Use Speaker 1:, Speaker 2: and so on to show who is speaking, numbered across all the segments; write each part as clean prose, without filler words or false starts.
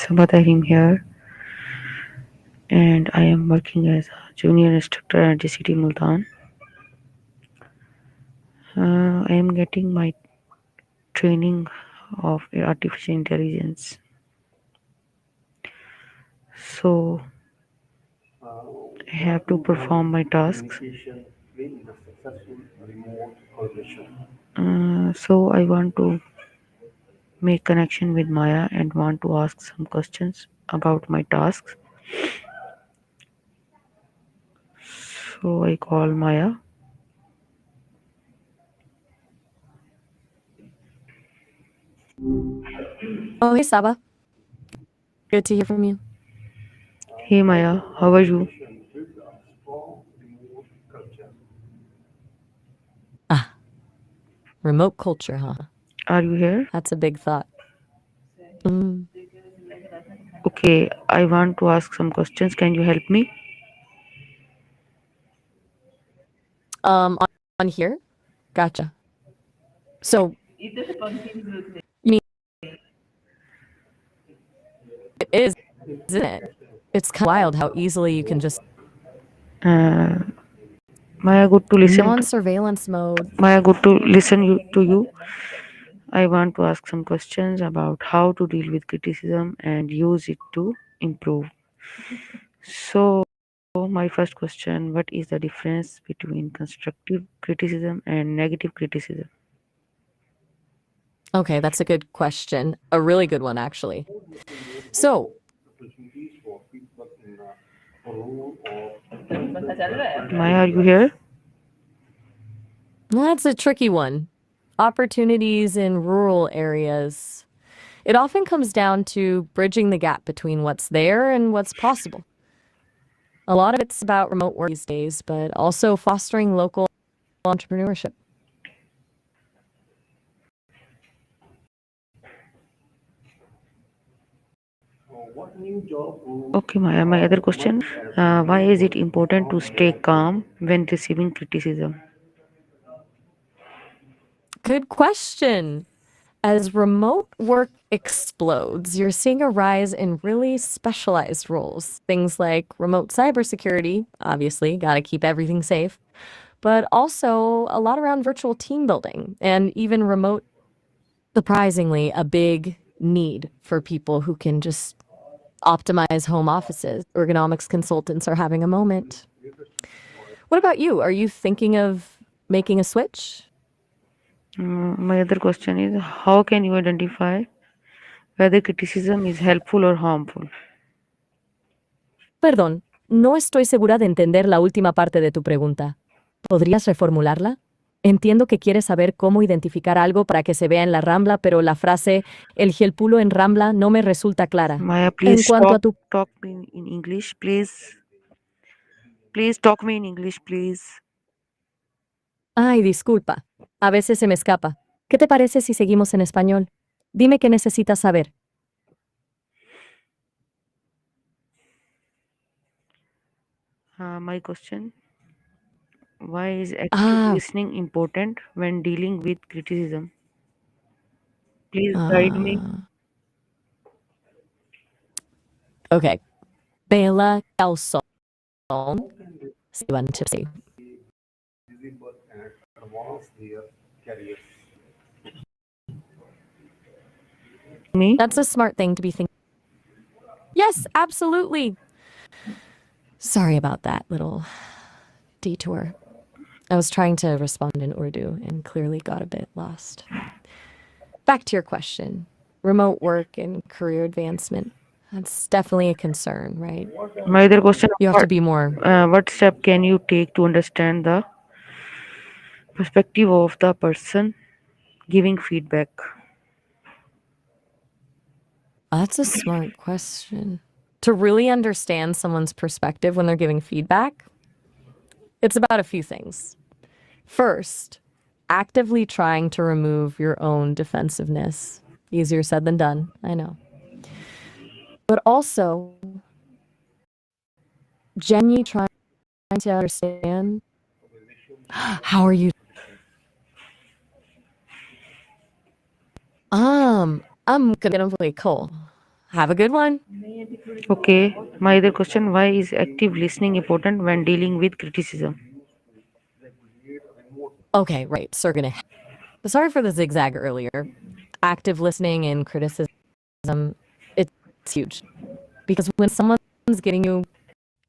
Speaker 1: Sabha Tahrim here, and I am working as a junior instructor at GCT Multan. I am getting my training of artificial intelligence. So I have to perform my tasks. So I want to make connection with Maya and want to ask some questions about my tasks. So I call Maya.
Speaker 2: Oh, hey, Saba. Good to hear from you.
Speaker 1: Hey Maya, how are you?
Speaker 2: Ah, remote culture, huh?
Speaker 1: Are you here?
Speaker 2: That's a big thought. Mm.
Speaker 1: Okay, I want to ask some questions. Can you help me?
Speaker 2: On here? Gotcha. So, you mean it is, isn't it? It's kind of wild how easily you can just
Speaker 1: Uh, Maya, good to listen.
Speaker 2: non-surveillance mode.
Speaker 1: Maya, good to listen to you. I want to ask some questions about how to deal with criticism and use it to improve. So, my first question: what is the difference between constructive criticism and negative criticism?
Speaker 2: Okay, that's a good question. A really good one, actually. So,
Speaker 1: Maya, are you here?
Speaker 2: that's a tricky one. Opportunities in rural areas. It often comes down to bridging the gap between what's there and what's possible. A lot of it's about remote work these days, but also fostering local entrepreneurship.
Speaker 1: Okay, Maya, my other question: why is it important to stay calm when receiving criticism?
Speaker 2: Good question. As remote work explodes, you're seeing a rise in really specialized roles. Things like remote cybersecurity, obviously, got to keep everything safe, but also a lot around virtual team building and even remote, surprisingly, a big need for people who can just optimize home offices. Ergonomics consultants are having a moment. What about you? Are you thinking of making a switch?
Speaker 1: My other question is: how can you identify whether criticism is helpful or harmful?
Speaker 2: Perdón, no estoy segura de entender la última parte de tu pregunta. ¿Podrías reformularla? Entiendo que quieres saber cómo identificar algo para que se vea en la Rambla, pero la frase el gelpulo en Rambla no me resulta clara.
Speaker 1: Maya,
Speaker 2: En
Speaker 1: please
Speaker 2: cuanto a tu...
Speaker 1: talk me in English, please. Please talk me in English, please.
Speaker 2: Ay, disculpa. A veces se me escapa. ¿Qué te parece si seguimos en español? Dime qué necesitas saber.
Speaker 1: My question: why is active
Speaker 2: Ah,
Speaker 1: listening important when dealing with criticism? Please guide me.
Speaker 2: ah. Okay. Bela Calzón. Iban tipsy.
Speaker 1: Me.
Speaker 2: That's a smart thing to be thinking. Yes, absolutely. Sorry about that little detour. I was trying to respond in Urdu and clearly got a bit lost. Back to your question. Remote work and career advancement. That's definitely a concern, right?
Speaker 1: My other question:
Speaker 2: You have to be more.
Speaker 1: what step can you take to understand the perspective of the person giving feedback?
Speaker 2: That's a smart question. To really understand someone's perspective when they're giving feedback, it's about a few things. First, actively trying to remove your own defensiveness. Easier said than done, I know. But also, genuinely trying to understand how are you. I'm gonna play cool. Have a good one.
Speaker 1: Okay, my other question, why is active listening important when dealing with criticism?
Speaker 2: Okay, right. So we're gonna. Sorry for the zigzag earlier. Active listening and criticism, it's huge because when someone's giving you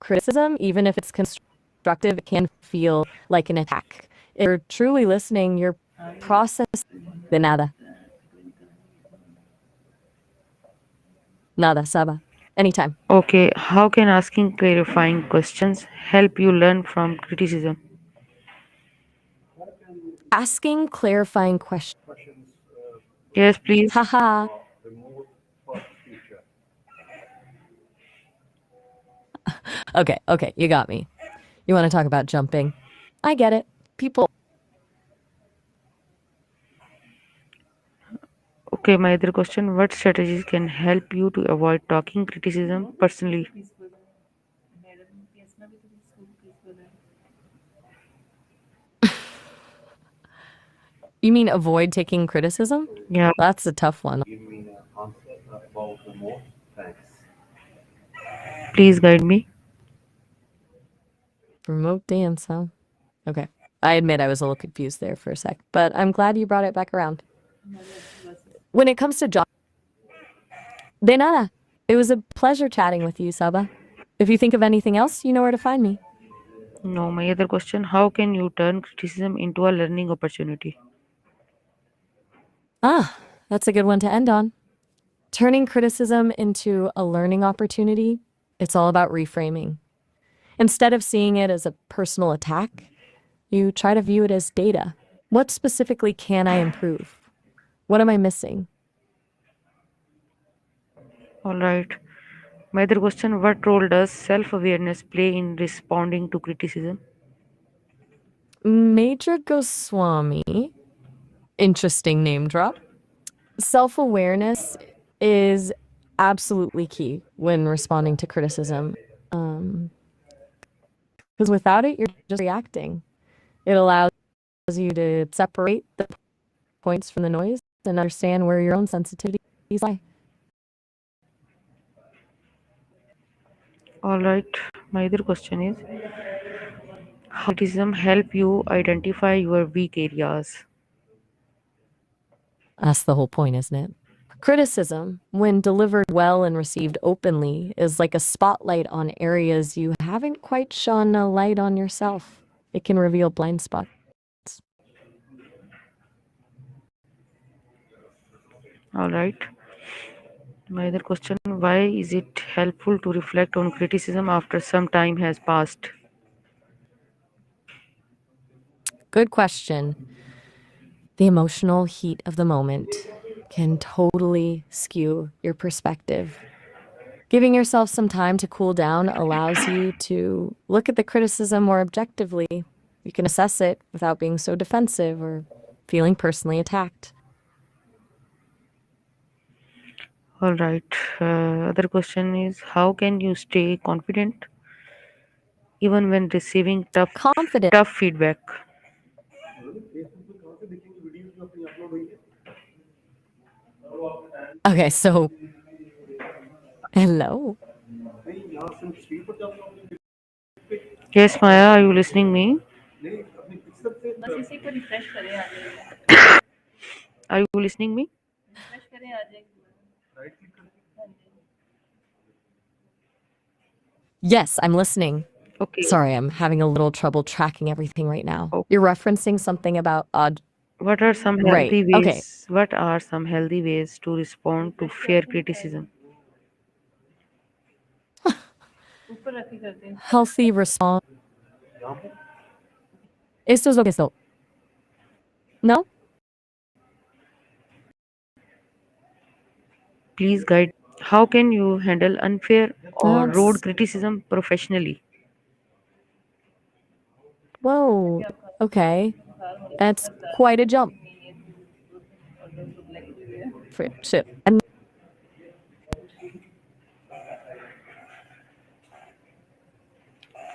Speaker 2: criticism, even if it's constructive, it can feel like an attack. If you're truly listening, you're processing de nada. Nada, Saba. Anytime.
Speaker 1: Okay, how can asking clarifying questions help you learn from criticism?
Speaker 2: Asking clarifying questions.
Speaker 1: Yes, please.
Speaker 2: Haha. Okay, you got me. You want to talk about jumping? I get it. People.
Speaker 1: Okay, my other question, what strategies can help you to avoid talking criticism personally?
Speaker 2: You mean avoid taking criticism?
Speaker 1: Yeah,
Speaker 2: That's a tough one.
Speaker 1: please guide me.
Speaker 2: Remote dance, huh? Okay. I admit I was a little confused there for a sec, but I'm glad you brought it back around. When it comes to job, de nada. It was a pleasure chatting with you, Saba. If you think of anything else, you know where to find me.
Speaker 1: No, my other question, how can you turn criticism into a learning opportunity?
Speaker 2: Ah, that's a good one to end on. Turning criticism into a learning opportunity, it's all about reframing. Instead of seeing it as a personal attack, you try to view it as data. What specifically can I improve? What am I missing?
Speaker 1: All right. My other question, what role does self awareness play in responding to criticism?
Speaker 2: Major Goswami, interesting name drop. Self awareness is absolutely key when responding to criticism. Because without it, you're just reacting. It allows you to separate the points from the noise and understand where your own sensitivities lie.
Speaker 1: All right. My other question is, how criticism help you identify your weak areas?
Speaker 2: That's the whole point, isn't it? Criticism, when delivered well and received openly, is like a spotlight on areas you haven't quite shone a light on yourself. It can reveal blind spots.
Speaker 1: All right. My other question, why is it helpful to reflect on criticism after some time has passed?
Speaker 2: Good question. The emotional heat of the moment can totally skew your perspective. Giving yourself some time to cool down allows you to look at the criticism more objectively. You can assess it without being so defensive or feeling personally attacked.
Speaker 1: All right. Other question is, how can you stay confident even when receiving
Speaker 2: Confident.
Speaker 1: tough feedback?
Speaker 2: Okay, so hello.
Speaker 1: Yes, Maya, are you listening me? Are you listening me?
Speaker 2: Yes, I'm listening.
Speaker 1: Okay.
Speaker 2: Sorry, I'm having a little trouble tracking everything right now.
Speaker 1: Oh,
Speaker 2: You're referencing something about odd.
Speaker 1: what are some
Speaker 2: Right.
Speaker 1: healthy
Speaker 2: Okay.
Speaker 1: ways? What are some healthy ways to respond to fair criticism?
Speaker 2: Healthy response. Esto es lo que so. No?
Speaker 1: Please guide. How can you handle unfair or rude
Speaker 2: That's.
Speaker 1: criticism professionally?
Speaker 2: Whoa. Okay. That's quite a jump. For shit. And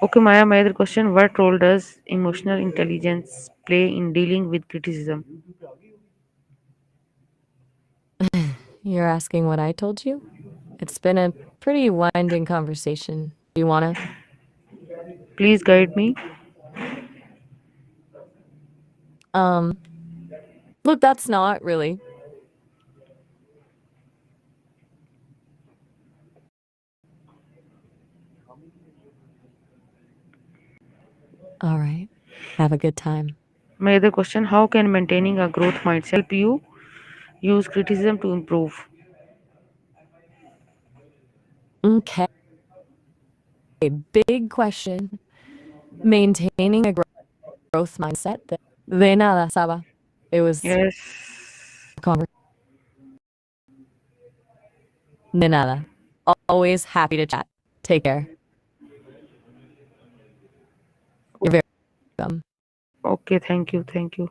Speaker 1: Okay, Maya, my other question, what role does emotional intelligence play in dealing with criticism?
Speaker 2: you're asking what I told you? It's been a pretty winding conversation. Do you want to?
Speaker 1: Please guide me.
Speaker 2: Look, that's not really. All right. Have a good time.
Speaker 1: My other question: how can maintaining a growth mindset help you use criticism to improve?
Speaker 2: Okay. Big question. Maintaining a growth mindset. De nada, Saba. It was
Speaker 1: Yes.
Speaker 2: conversation. De nada. Always happy to chat. Take care. You're very welcome.
Speaker 1: Okay. Thank you. Thank you.